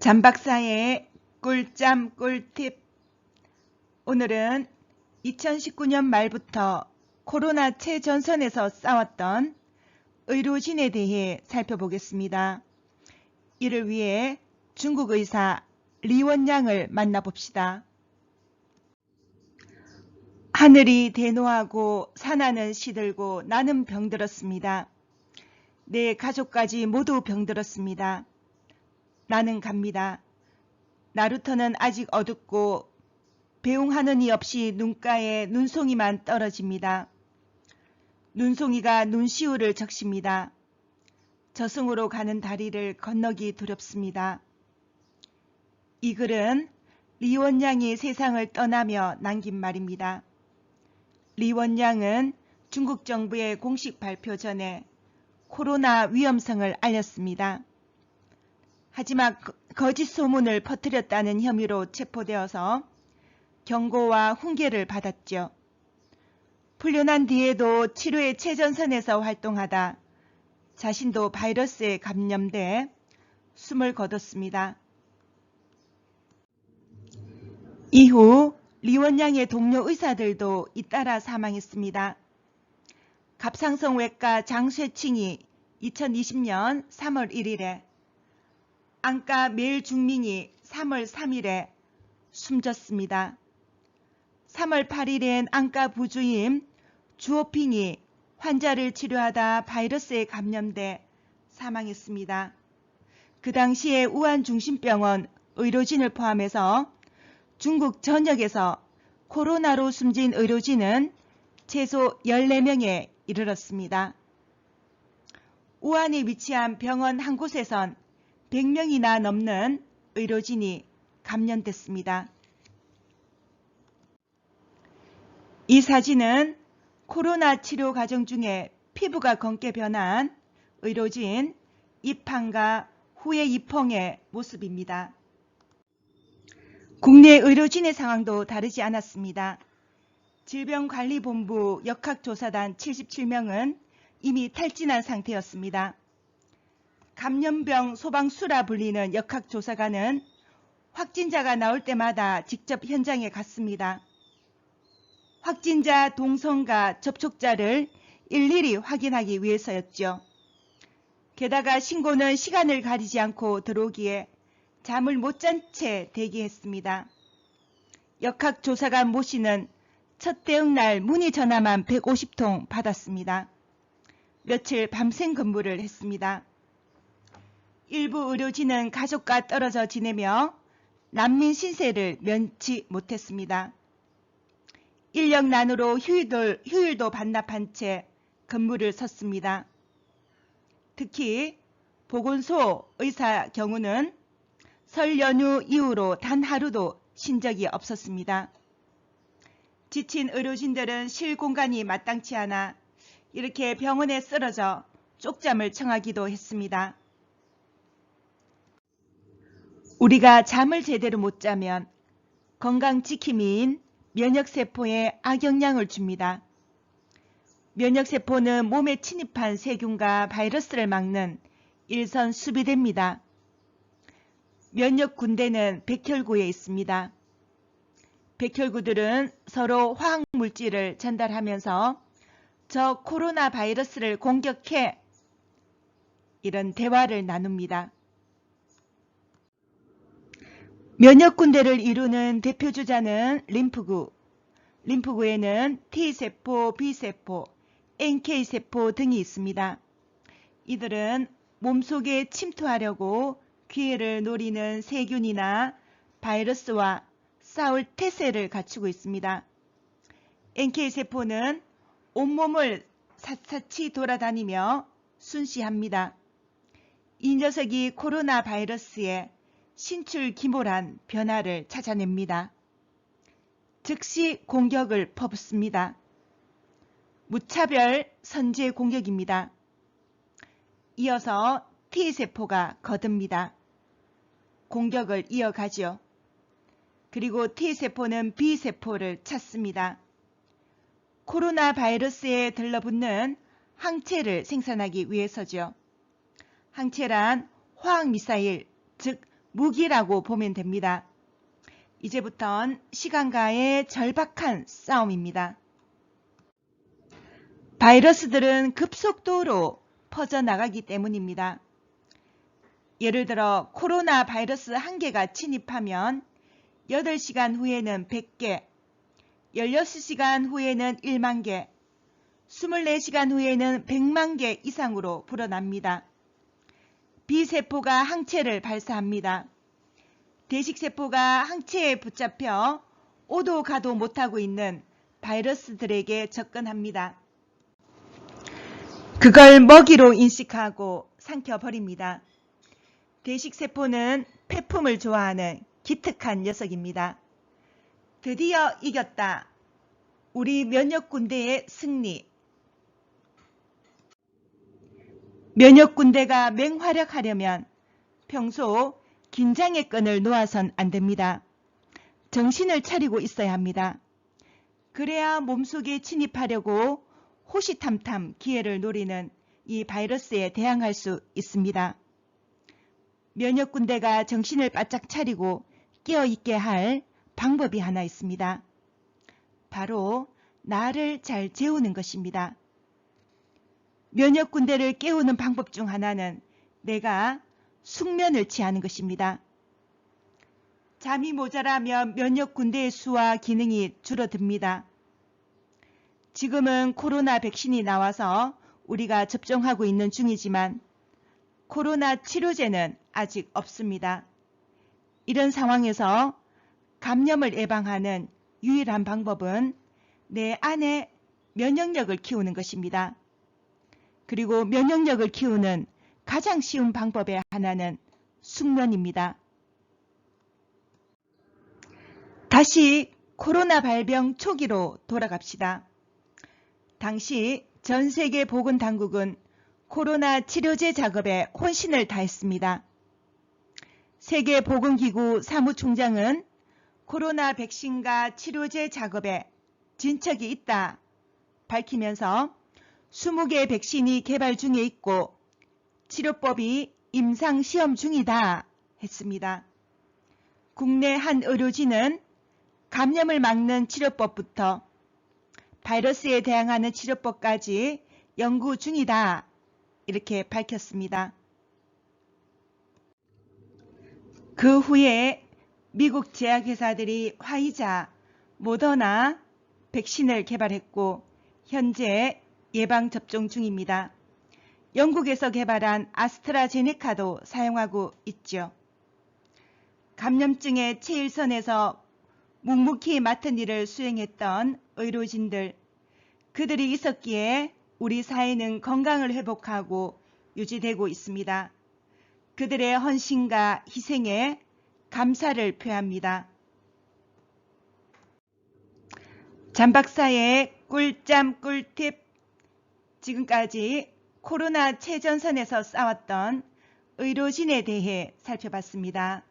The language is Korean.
잠박사의 꿀잠 꿀팁. 오늘은 2019년 말부터 코로나 최전선에서 싸웠던 의료진에 대해 살펴보겠습니다. 이를 위해 중국 의사 리원양을 만나봅시다. 하늘이 대노하고 산하는 시들고 나는 병들었습니다. 내 가족까지 모두 병들었습니다. 나는 갑니다. 나루터는 아직 어둡고 배웅하느니 없이 눈가에 눈송이만 떨어집니다. 눈송이가 눈시울을 적십니다. 저승으로 가는 다리를 건너기 두렵습니다. 이 글은 리원양이 세상을 떠나며 남긴 말입니다. 리원양은 중국 정부의 공식 발표 전에 코로나 위험성을 알렸습니다. 하지만 거짓 소문을 퍼뜨렸다는 혐의로 체포되어서 경고와 훈계를 받았죠. 풀려난 뒤에도 치료의 최전선에서 활동하다 자신도 바이러스에 감염돼 숨을 거뒀습니다. 이후 리원양의 동료 의사들도 잇따라 사망했습니다. 갑상선 외과 장쇠칭이 2020년 3월 1일에, 안과 매일중민이 3월 3일에 숨졌습니다. 3월 8일엔 안과 부주임 주오핑이 환자를 치료하다 바이러스에 감염돼 사망했습니다. 그 당시에 우한중심병원 의료진을 포함해서 중국 전역에서 코로나로 숨진 의료진은 최소 14명에 이르렀습니다. 우한에 위치한 병원 한 곳에선 100명이나 넘는 의료진이 감염됐습니다. 이 사진은 코로나 치료 과정 중에 피부가 검게 변한 의료진 입항과 후의 입홍의 모습입니다. 국내 의료진의 상황도 다르지 않았습니다. 질병관리본부 역학조사단 77명은 이미 탈진한 상태였습니다. 감염병 소방수라 불리는 역학조사관은 확진자가 나올 때마다 직접 현장에 갔습니다. 확진자 동선과 접촉자를 일일이 확인하기 위해서였죠. 게다가 신고는 시간을 가리지 않고 들어오기에 잠을 못 잔 채 대기했습니다. 역학조사관 모 씨는 첫 대응날 문의 전화만 150통 받았습니다. 며칠 밤샘 근무를 했습니다. 일부 의료진은 가족과 떨어져 지내며 난민 신세를 면치 못했습니다. 인력난으로 휴일도 반납한 채 근무를 섰습니다. 특히 보건소 의사 경우는 설 연휴 이후로 단 하루도 쉰 적이 없었습니다. 지친 의료진들은 쉴 공간이 마땅치 않아 이렇게 병원에 쓰러져 쪽잠을 청하기도 했습니다. 우리가 잠을 제대로 못 자면 건강지킴이인 면역세포에 악영향을 줍니다. 면역세포는 몸에 침입한 세균과 바이러스를 막는 일선 수비대입니다. 면역군대는 백혈구에 있습니다. 백혈구들은 서로 화학물질을 전달하면서 저 코로나 바이러스를 공격해 이런 대화를 나눕니다. 면역군대를 이루는 대표주자는 림프구, 림프구에는 T세포, B세포, NK세포 등이 있습니다. 이들은 몸속에 침투하려고 기회를 노리는 세균이나 바이러스와 싸울 태세를 갖추고 있습니다. NK세포는 온몸을 샅샅이 돌아다니며 순시합니다. 이 녀석이 코로나 바이러스에 신출기몰한 변화를 찾아냅니다. 즉시 공격을 퍼붓습니다. 무차별 선제 공격입니다. 이어서 T세포가 거듭니다. 공격을 이어가죠. 그리고 T세포는 B세포를 찾습니다. 코로나 바이러스에 들러붙는 항체를 생산하기 위해서죠. 항체란 화학미사일, 즉 무기라고 보면 됩니다. 이제부턴 시간과의 절박한 싸움입니다. 바이러스들은 급속도로 퍼져나가기 때문입니다. 예를 들어 코로나 바이러스 한 개가 침입하면 8시간 후에는 100개, 16시간 후에는 1만 개, 24시간 후에는 100만 개 이상으로 불어납니다. B세포가 항체를 발사합니다. 대식세포가 항체에 붙잡혀 오도 가도 못하고 있는 바이러스들에게 접근합니다. 그걸 먹이로 인식하고 삼켜버립니다. 대식세포는 폐품을 좋아하는 기특한 녀석입니다. 드디어 이겼다. 우리 면역군대의 승리. 면역군대가 맹활약하려면 평소 긴장의 끈을 놓아선 안 됩니다. 정신을 차리고 있어야 합니다. 그래야 몸속에 침입하려고 호시탐탐 기회를 노리는 이 바이러스에 대항할 수 있습니다. 면역군대가 정신을 바짝 차리고 깨어있게 할 방법이 하나 있습니다. 바로 나를 잘 재우는 것입니다. 면역군대를 깨우는 방법 중 하나는 내가 숙면을 취하는 것입니다. 잠이 모자라면 면역군대의 수와 기능이 줄어듭니다. 지금은 코로나 백신이 나와서 우리가 접종하고 있는 중이지만 코로나 치료제는 아직 없습니다. 이런 상황에서 감염을 예방하는 유일한 방법은 내 안에 면역력을 키우는 것입니다. 그리고 면역력을 키우는 가장 쉬운 방법의 하나는 숙면입니다. 다시 코로나 발병 초기로 돌아갑시다. 당시 전 세계 보건당국은 코로나 치료제 작업에 혼신을 다했습니다. 세계보건기구 사무총장은 코로나 백신과 치료제 작업에 진척이 있다 밝히면서 20개 백신이 개발 중에 있고 치료법이 임상시험 중이다 했습니다. 국내 한 의료진은 감염을 막는 치료법부터 바이러스에 대항하는 치료법까지 연구 중이다 이렇게 밝혔습니다. 그 후에 미국 제약회사들이 화이자, 모더나 백신을 개발했고 현재 예방접종 중입니다. 영국에서 개발한 아스트라제네카도 사용하고 있죠. 감염증의 최일선에서 묵묵히 맡은 일을 수행했던 의료진들, 그들이 있었기에 우리 사회는 건강을 회복하고 유지되고 있습니다. 그들의 헌신과 희생에 감사를 표합니다. 잠박사의 꿀잠 꿀팁. 지금까지 코로나 최전선에서 싸웠던 의료진에 대해 살펴봤습니다.